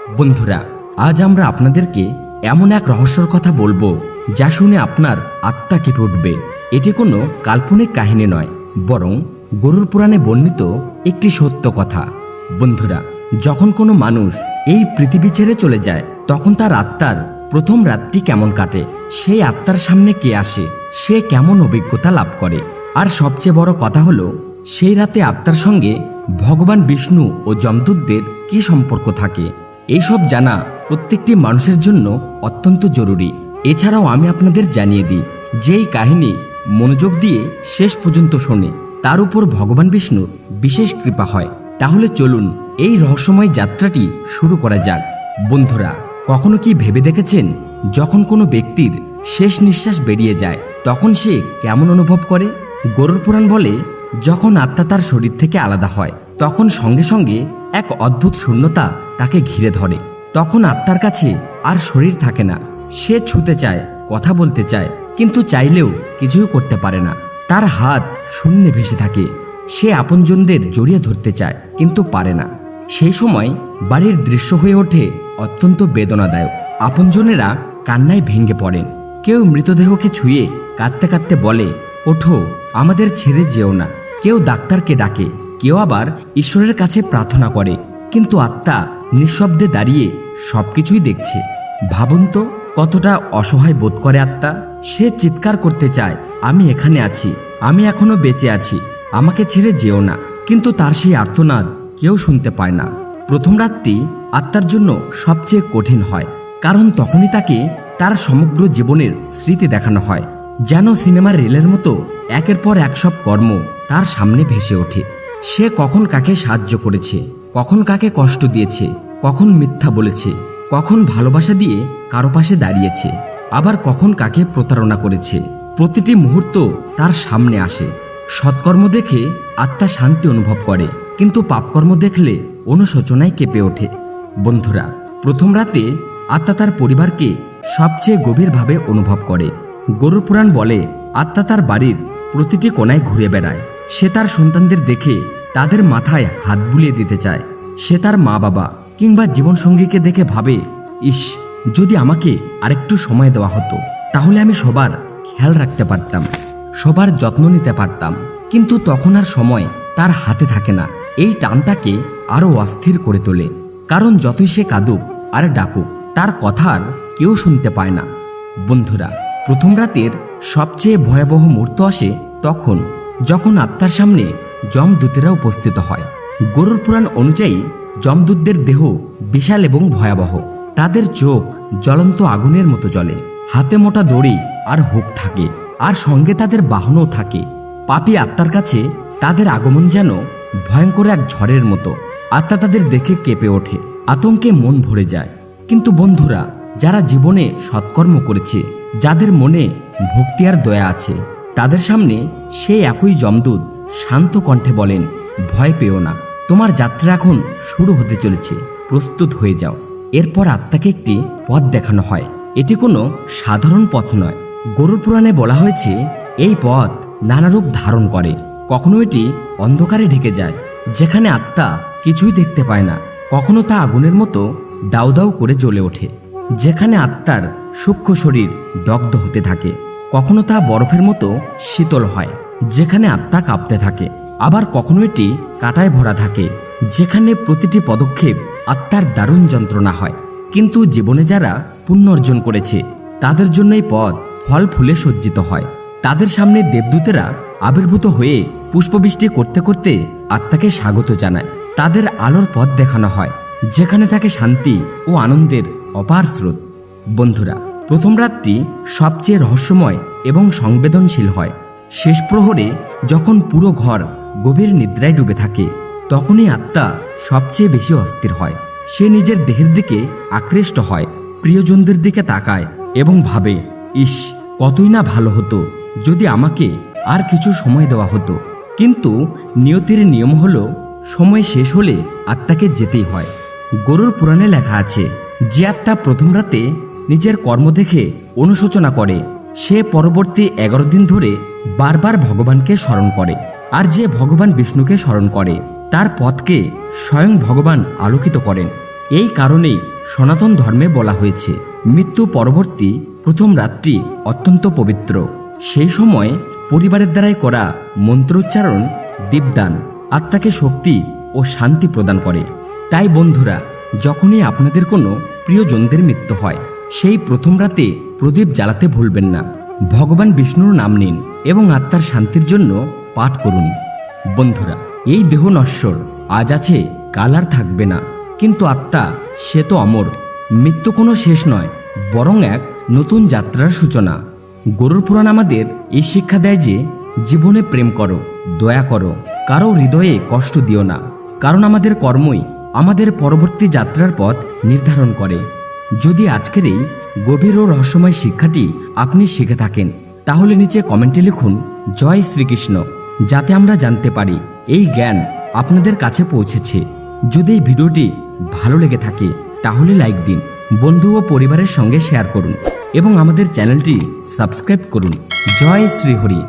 বন্ধুরা, আজ আমরা আপনাদেরকে এমন এক রহস্যর কথা বলবো যা শুনে আপনার আত্মা কেঁপে উঠবে। এটি কোনো কাল্পনিক কাহিনী নয়, বরং গরুর পুরাণে বর্ণিত একটি সত্য কথা। বন্ধুরা, যখন কোনো মানুষ এই পৃথিবী ছেড়ে চলে যায়, তখন তার আত্মার প্রথম রাতটি কেমন কাটে, সেই আত্মার সামনে কে আসে, সে কেমন অভিজ্ঞতা লাভ করে, আর সবচেয়ে বড় কথা হলো সেই রাতে আত্মার সঙ্গে ভগবান বিষ্ণু ও যমদূতদের কি সম্পর্ক থাকে। এইসব জানা প্রত্যেকটি মানুষের জন্য অত্যন্ত জরুরি। এছাড়াও আমি আপনাদের জানিয়ে দিই, যেই কাহিনী মনোযোগ দিয়ে শেষ পর্যন্ত শোনে তার উপর ভগবান বিষ্ণুর বিশেষ কৃপা হয়। তাহলে চলুন এই রহস্যময় যাত্রাটি শুরু করা যাক। বন্ধুরা, কখনো কি ভেবে দেখেছেন, যখন কোনো ব্যক্তির শেষ নিঃশ্বাস বেরিয়ে যায় তখন সে কেমন অনুভব করে? গরুর পুরাণ বলে, যখন আত্মা তার শরীর থেকে আলাদা হয় তখন সঙ্গে সঙ্গে এক অদ্ভুত শূন্যতা তাকে ঘিরে ধরে। তখন আত্মার কাছে আর শরীর থাকে না। সে ছুতে চায়, কথা বলতে চায়, কিন্তু চাইলেও কিছুই করতে পারে না। তার হাত শূন্যে ভেসে থাকে। সে আপনজনদের জড়িয়ে ধরতে চায়, কিন্তু পারে না। সেই সময় বাড়ির দৃশ্য হয়ে ওঠে অত্যন্ত বেদনাদায়ক। আপনজনেরা কান্নায় ভেঙে পড়েন। কেউ মৃতদেহকে ছুঁয়ে কাঁদতে কাঁদতে বলে, ওঠো, আমাদের ছেড়ে যেও না। কেউ ডাক্তারকে ডাকে, কেউ আবার ঈশ্বরের কাছে প্রার্থনা করে, কিন্তু আত্মা নিঃশব্দে দাঁড়িয়ে সবকিছুই দেখছে। ভাবুন তো, কতটা অসহায় বোধ করে আত্মা। সে চিৎকার করতে চায়, আমি এখানে আছি, আমি এখনো বেঁচে আছি, আমাকে ছেড়ে যেও না। কিন্তু তার সেই আর্তনাদ কেউ শুনতে পায় না। প্রথম রাতটি আত্মার জন্য সবচেয়ে কঠিন হয়, কারণ তখনই তাকে তার সমগ্র জীবনের স্মৃতি দেখানো হয়। যেন সিনেমার রিলের মতো একের পর এক সব কর্ম তার সামনে ভেসে ওঠে। সে কখন কাকে সাহায্য করেছে, কখন কাকে কষ্ট দিয়েছে, কখন মিথ্যা বলেছে, কখন ভালোবাসা দিয়ে কারো পাশে দাঁড়িয়েছে, আবার কখন কাকে প্রতারণা করেছে। প্রতিটি মুহূর্ত তার সামনে আসে। সৎকর্ম দেখে আত্মা শান্তি অনুভব করে, কিন্তু পাপকর্ম দেখলে অনুশোচনায় কেঁপে ওঠে। বন্ধুরা, প্রথম রাতে আত্মা তার পরিবারকে সবচেয়ে গভীরভাবে অনুভব করে। গরুর পুরাণ বলে, আত্মা তার বাড়ির প্রতিটি কোণায় ঘুরে বেড়ায়। সে তার সন্তানদের দেখে তাদের মাথায় হাত বুলিয়ে দিতে চায়। সে তার মা বাবা কিংবা জীবনসঙ্গীকে দেখে ভাবে, ইস, যদি আমাকে আরেকটু সময় দেওয়া হতো, তাহলে আমি সবার খেয়াল রাখতে পারতাম, সবার যত্ন নিতে পারতাম। কিন্তু তখন আর সময় তার হাতে থাকে না। এই টানটাকে আরো অস্থির করে তোলে, কারণ যতই সে কাঁদুক আর ডাকুক, তার কথা আর কেউ শুনতে পায় না। বন্ধুরা, প্রথম রাতের সবচেয়ে ভয়াবহ মুহূর্ত আসে তখন, যখন আত্মার সামনে যমদূতেরা উপস্থিত হয়। গরুর পুরাণ অনুযায়ী যমদূতদের দেহ বিশাল এবং ভয়াবহ। তাদের চোখ জ্বলন্ত আগুনের মতো জ্বলে, হাতে মোটা দড়ি আর হুক থাকে, আর সঙ্গে তাদের বাহনও থাকে। পাপী আত্মার কাছে তাদের আগমন যেন ভয়ঙ্কর এক ঝড়ের মতো। আত্মা তাদের দেখে কেঁপে ওঠে, আতঙ্কে মন ভরে যায়। কিন্তু বন্ধুরা, যারা জীবনে সৎকর্ম করেছে, যাদের মনে ভক্তি আর দয়া আছে, তাদের সামনে সেই একই যমদূত শান্ত কণ্ঠে বলেন, ভয় পেও না, তোমার যাত্রা এখন শুরু হতে চলেছে, প্রস্তুত হয়ে যাও। এরপর আত্মাকে একটি পথ দেখানো হয়। এটি কোনো সাধারণ পথ নয়। গরুর পুরাণে বলা হয়েছে, এই পথ নানা রূপ ধারণ করে। কখনো এটি অন্ধকারে ঢেকে যায়, যেখানে আত্মা কিছুই দেখতে পায় না। কখনো তা আগুনের মতো দাউ দাউ করে জ্বলে ওঠে, যেখানে আত্মার সূক্ষ্ম শরীর দগ্ধ হতে থাকে। কখনো তা বরফের মতো শীতল হয়, যেখানে আত্মা কাঁপতে থাকে। আবার কখনো এটি কাঁটায় ভরা থাকে, যেখানে প্রতিটি পদক্ষেপ আত্মার দারুণ যন্ত্রণা হয়। কিন্তু জীবনে যারা পুণ্য অর্জন করেছে, তাদের জন্য এই পথ ফল ফুলে সজ্জিত হয়। তাদের সামনে দেবদূতেরা আবির্ভূত হয়ে পুষ্পবৃষ্টি করতে করতে আত্মাকে স্বাগত জানায়। তাদের আলোর পথ দেখানো হয়, যেখানে থাকে শান্তি ও আনন্দের অপার স্রোত। বন্ধুরা, প্রথম রাতটি সবচেয়ে রহস্যময় এবং সংবেদনশীল হয়। শেষ প্রহরে যখন পুরো ঘর গভীর নিদ্রায় ডুবে থাকে, তখনই আত্মা সবচেয়ে বেশি অস্থির হয়। সে নিজের দেহের দিকে আকৃষ্ট হয়, প্রিয়জনদের দিকে তাকায় এবং ভাবে, ইস, কতই না ভালো হতো যদি আমাকে আর কিছু সময় দেওয়া হতো। কিন্তু নিয়তির নিয়ম হলো, সময় শেষ হলে আত্মাকে যেতেই হয়। গরুর পুরাণে লেখা আছে, যে আত্মা প্রথম রাতে নিজের কর্ম দেখে অনুশোচনা করে, সে পরবর্তী 11 দিন ধরে বারবার ভগবানকে স্মরণ করে। আর যে ভগবান বিষ্ণুকে স্মরণ করে, তার পথকে স্বয়ং ভগবান আলোকিত করেন। এই কারণেই সনাতন ধর্মে বলা হয়েছে মৃত্যু পরবর্তী প্রথম রাতটি অত্যন্ত পবিত্র। সেই সময় পরিবারের দ্বারাই করা মন্ত্রোচ্চারণ দীপদান আত্মাকে শক্তি ও শান্তি প্রদান করে। তাই বন্ধুরা, যখনই আপনাদের কোনো প্রিয়জনদের মৃত্যু হয় সেই প্রথম রাতে প্রদীপ জ্বালাতে ভুলবেন না। ভগবান বিষ্ণুর নাম নিন এবং আত্মার শান্তির জন্য পাঠ করুন। বন্ধুরা, এই দেহ নশ্বর, আজ আছে কাল আর থাকবে না, কিন্তু আত্মা সে তো অমর। মৃত্যু কোনো শেষ নয়, বরং এক নতুন যাত্রার সূচনা। গরুর পুরাণ আমাদের এই শিক্ষা দেয় যে জীবনে প্রেম করো, দয়া করো, কারো হৃদয়ে কষ্ট দিও না, কারণ আমাদের কর্মই আমাদের পরবর্তী যাত্রার পথ নির্ধারণ করে। যদি আজকের এই গভীর ও রহস্যময় শিক্ষাটি আপনি শিখে থাকেন, তাহলে নিচে কমেন্টে লিখুন জয় শ্রীকৃষ্ণ, যাতে আমরা জানতে পারি এই জ্ঞান আপনাদের কাছে পৌঁছেছে। যদি এই ভিডিওটি ভালো লেগে থাকে তাহলে লাইক দিন, বন্ধু ও পরিবারের সঙ্গে শেয়ার করুন এবং আমাদের চ্যানেলটি সাবস্ক্রাইব করুন। জয় শ্রীহরি।